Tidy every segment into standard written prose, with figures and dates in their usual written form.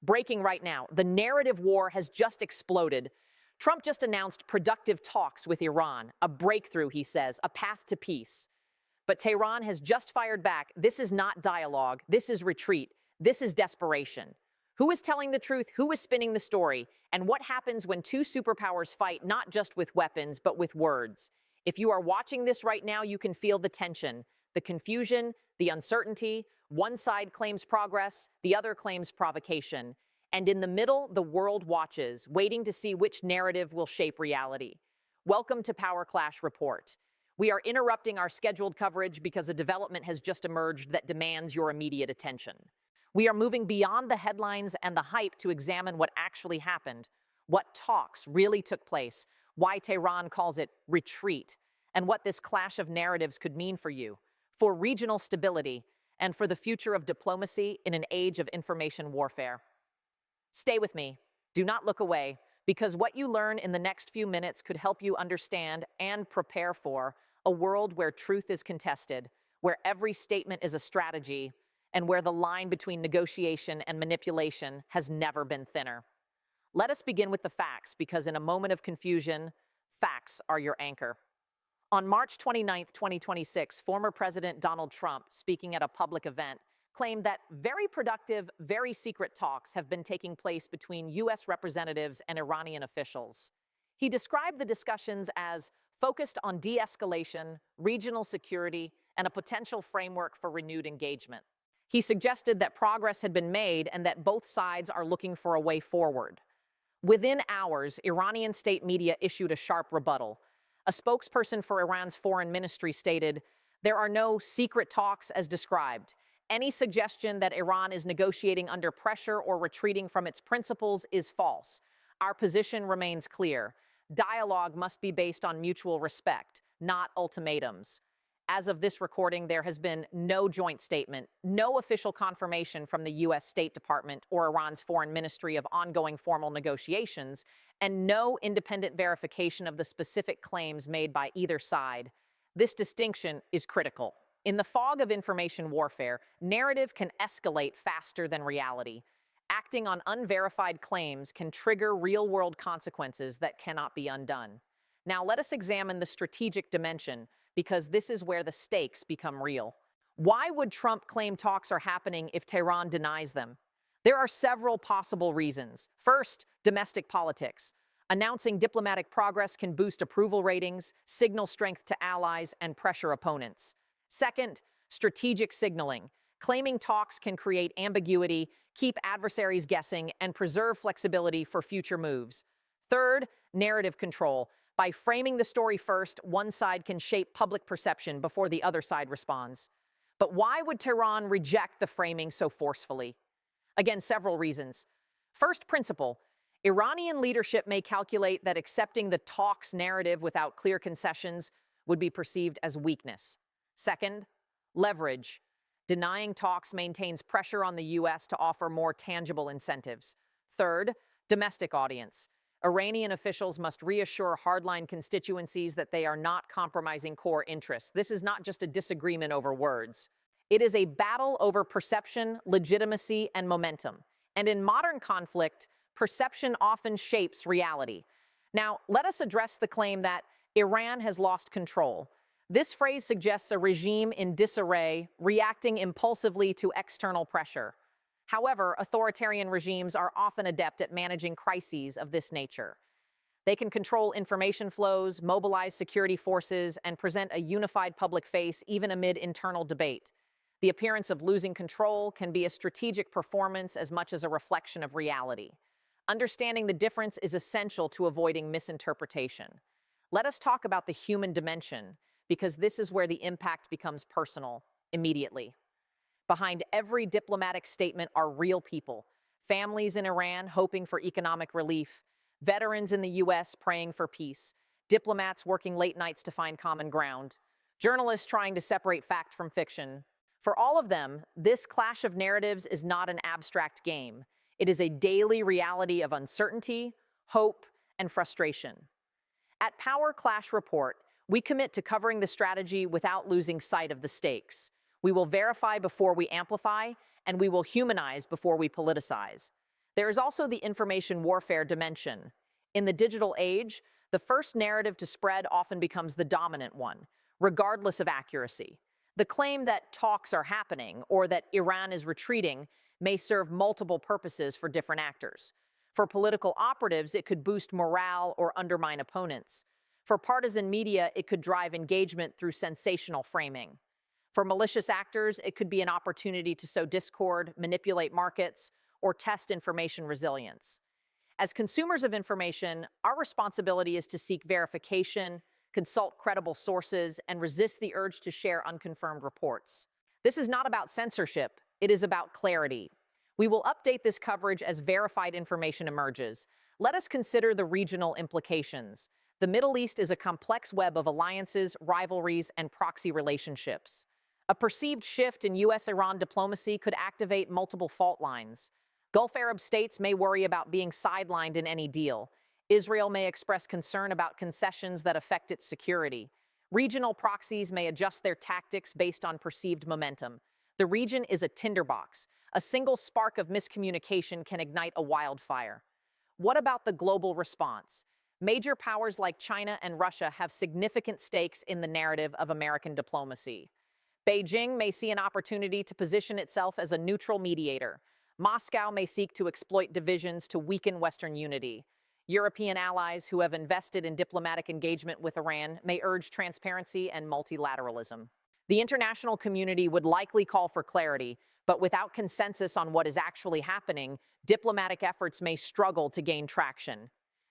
Breaking right now, the narrative war has just exploded. Trump just announced productive talks with Iran, a breakthrough, he says, a path to peace. But Tehran has just fired back. This is not dialogue. This is retreat. This is desperation. Who is telling the truth? Who is spinning the story? And what happens when two superpowers fight not just with weapons, but with words? If you are watching this right now, you can feel the tension, the confusion, the uncertainty. One side claims progress, the other claims provocation. And in the middle, the world watches, waiting to see which narrative will shape reality. Welcome to Power Clash Report. We are interrupting our scheduled coverage because a development has just emerged that demands your immediate attention. We are moving beyond the headlines and the hype to examine what actually happened, what talks really took place, why Tehran calls it retreat, and what this clash of narratives could mean for you, for regional stability, and for the future of diplomacy in an age of information warfare. Stay with me. Do not look away, because what you learn in the next few minutes could help you understand and prepare for a world where truth is contested, where every statement is a strategy, and where the line between negotiation and manipulation has never been thinner. Let us begin with the facts, because in a moment of confusion, facts are your anchor. On March 29, 2026, former President Donald Trump, speaking at a public event, claimed that very productive, very secret talks have been taking place between U.S. representatives and Iranian officials. He described the discussions as focused on de-escalation, regional security, and a potential framework for renewed engagement. He suggested that progress had been made and that both sides are looking for a way forward. Within hours, Iranian state media issued a sharp rebuttal. A spokesperson for Iran's foreign ministry stated, "There are no secret talks as described. Any suggestion that Iran is negotiating under pressure or retreating from its principles is false. Our position remains clear. Dialogue must be based on mutual respect, not ultimatums." As of this recording, there has been no joint statement, no official confirmation from the U.S. State Department or Iran's foreign ministry of ongoing formal negotiations, and no independent verification of the specific claims made by either side. This distinction is critical. In the fog of information warfare, narrative can escalate faster than reality. Acting on unverified claims can trigger real-world consequences that cannot be undone. Now, let us examine the strategic dimension, because this is where the stakes become real. Why would Trump claim talks are happening if Tehran denies them? There are several possible reasons. First, domestic politics. Announcing diplomatic progress can boost approval ratings, signal strength to allies, and pressure opponents. Second, strategic signaling. Claiming talks can create ambiguity, keep adversaries guessing, and preserve flexibility for future moves. Third, narrative control. By framing the story first, one side can shape public perception before the other side responds. But why would Tehran reject the framing so forcefully? Again, several reasons. First principle, Iranian leadership may calculate that accepting the talks narrative without clear concessions would be perceived as weakness. Second, leverage. Denying talks maintains pressure on the U.S. to offer more tangible incentives. Third, domestic audience. Iranian officials must reassure hardline constituencies that they are not compromising core interests. This is not just a disagreement over words. It is a battle over perception, legitimacy, and momentum. And in modern conflict, perception often shapes reality. Now, let us address the claim that Iran has lost control. This phrase suggests a regime in disarray, reacting impulsively to external pressure. However, authoritarian regimes are often adept at managing crises of this nature. They can control information flows, mobilize security forces, and present a unified public face even amid internal debate. The appearance of losing control can be a strategic performance as much as a reflection of reality. Understanding the difference is essential to avoiding misinterpretation. Let us talk about the human dimension, because this is where the impact becomes personal, immediately. Behind every diplomatic statement are real people, families in Iran hoping for economic relief, veterans in the U.S. praying for peace, diplomats working late nights to find common ground, journalists trying to separate fact from fiction. For all of them, this clash of narratives is not an abstract game. It is a daily reality of uncertainty, hope, and frustration. At Power Clash Report, we commit to covering the strategy without losing sight of the stakes. We will verify before we amplify, and we will humanize before we politicize. There is also the information warfare dimension. In the digital age, the first narrative to spread often becomes the dominant one, regardless of accuracy. The claim that talks are happening or that Iran is retreating may serve multiple purposes for different actors. For political operatives, it could boost morale or undermine opponents. For partisan media, it could drive engagement through sensational framing. For malicious actors, it could be an opportunity to sow discord, manipulate markets, or test information resilience. As consumers of information, our responsibility is to seek verification, consult credible sources, and resist the urge to share unconfirmed reports. This is not about censorship, it is about clarity. We will update this coverage as verified information emerges. Let us consider the regional implications. The Middle East is a complex web of alliances, rivalries, and proxy relationships. A perceived shift in U.S. Iran diplomacy could activate multiple fault lines. Gulf Arab states may worry about being sidelined in any deal. Israel may express concern about concessions that affect its security. Regional proxies may adjust their tactics based on perceived momentum. The region is a tinderbox. A single spark of miscommunication can ignite a wildfire. What about the global response? Major powers like China and Russia have significant stakes in the narrative of American diplomacy. Beijing may see an opportunity to position itself as a neutral mediator. Moscow may seek to exploit divisions to weaken Western unity. European allies who have invested in diplomatic engagement with Iran may urge transparency and multilateralism. The international community would likely call for clarity, but without consensus on what is actually happening, diplomatic efforts may struggle to gain traction.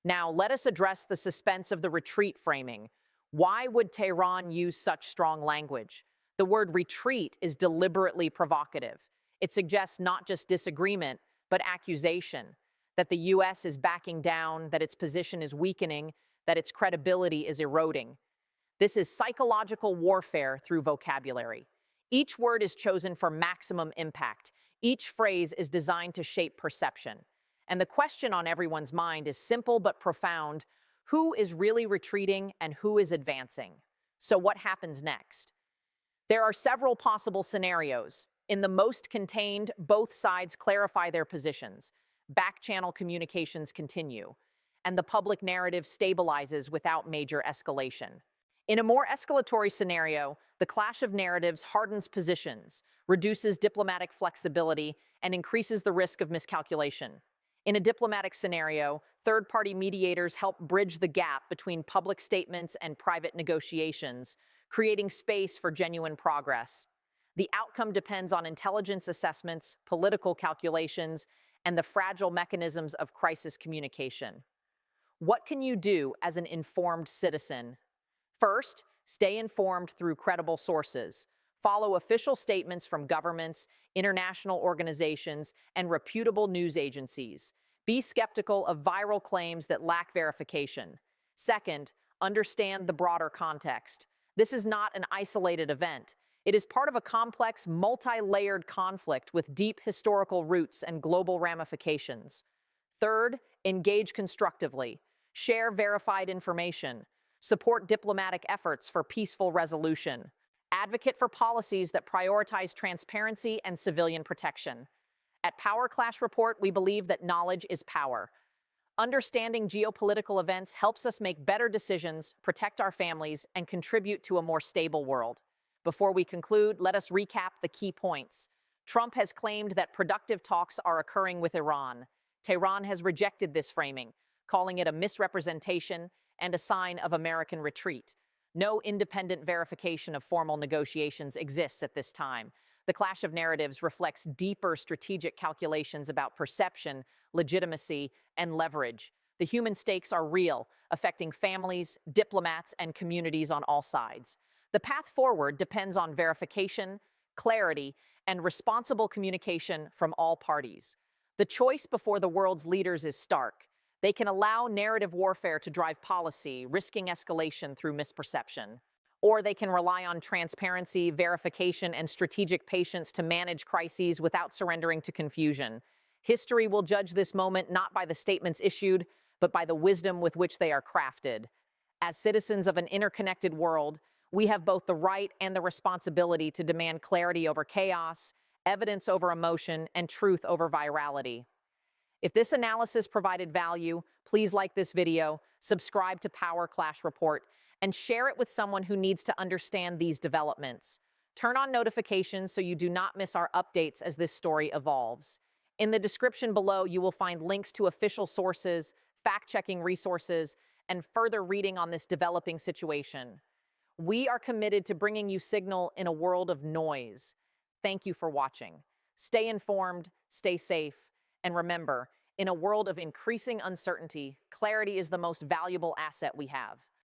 Now, let us address the suspense of the retreat framing. Why would Tehran use such strong language? The word retreat is deliberately provocative. It suggests not just disagreement, but accusation, that the U.S. is backing down, that its position is weakening, that its credibility is eroding. This is psychological warfare through vocabulary. Each word is chosen for maximum impact. Each phrase is designed to shape perception. And the question on everyone's mind is simple but profound. Who is really retreating and who is advancing? So what happens next? There are several possible scenarios. In the most contained, both sides clarify their positions. Back-channel communications continue, and the public narrative stabilizes without major escalation. In a more escalatory scenario, the clash of narratives hardens positions, reduces diplomatic flexibility, and increases the risk of miscalculation. In a diplomatic scenario, third-party mediators help bridge the gap between public statements and private negotiations, creating space for genuine progress. The outcome depends on intelligence assessments, political calculations, and the fragile mechanisms of crisis communication. What can you do as an informed citizen? First, stay informed through credible sources. Follow official statements from governments, international organizations, and reputable news agencies. Be skeptical of viral claims that lack verification. Second, understand the broader context. This is not an isolated event. It is part of a complex, multi-layered conflict with deep historical roots and global ramifications. Third, engage constructively. Share verified information. Support diplomatic efforts for peaceful resolution. Advocate for policies that prioritize transparency and civilian protection. At Power Clash Report, we believe that knowledge is power. Understanding geopolitical events helps us make better decisions, protect our families, and contribute to a more stable world. Before we conclude, let us recap the key points. Trump has claimed that productive talks are occurring with Iran. Tehran has rejected this framing, calling it a misrepresentation and a sign of American retreat. No independent verification of formal negotiations exists at this time. The clash of narratives reflects deeper strategic calculations about perception, legitimacy, and leverage. The human stakes are real, affecting families, diplomats, and communities on all sides. The path forward depends on verification, clarity, and responsible communication from all parties. The choice before the world's leaders is stark. They can allow narrative warfare to drive policy, risking escalation through misperception. Or they can rely on transparency, verification, and strategic patience to manage crises without surrendering to confusion. History will judge this moment not by the statements issued, but by the wisdom with which they are crafted. As citizens of an interconnected world, we have both the right and the responsibility to demand clarity over chaos, evidence over emotion, and truth over virality. If this analysis provided value, please like this video, subscribe to Power Clash Report, and share it with someone who needs to understand these developments. Turn on notifications so you do not miss our updates as this story evolves. In the description below, you will find links to official sources, fact-checking resources, and further reading on this developing situation. We are committed to bringing you signal in a world of noise. Thank you for watching. Stay informed, stay safe, and remember, in a world of increasing uncertainty, clarity is the most valuable asset we have.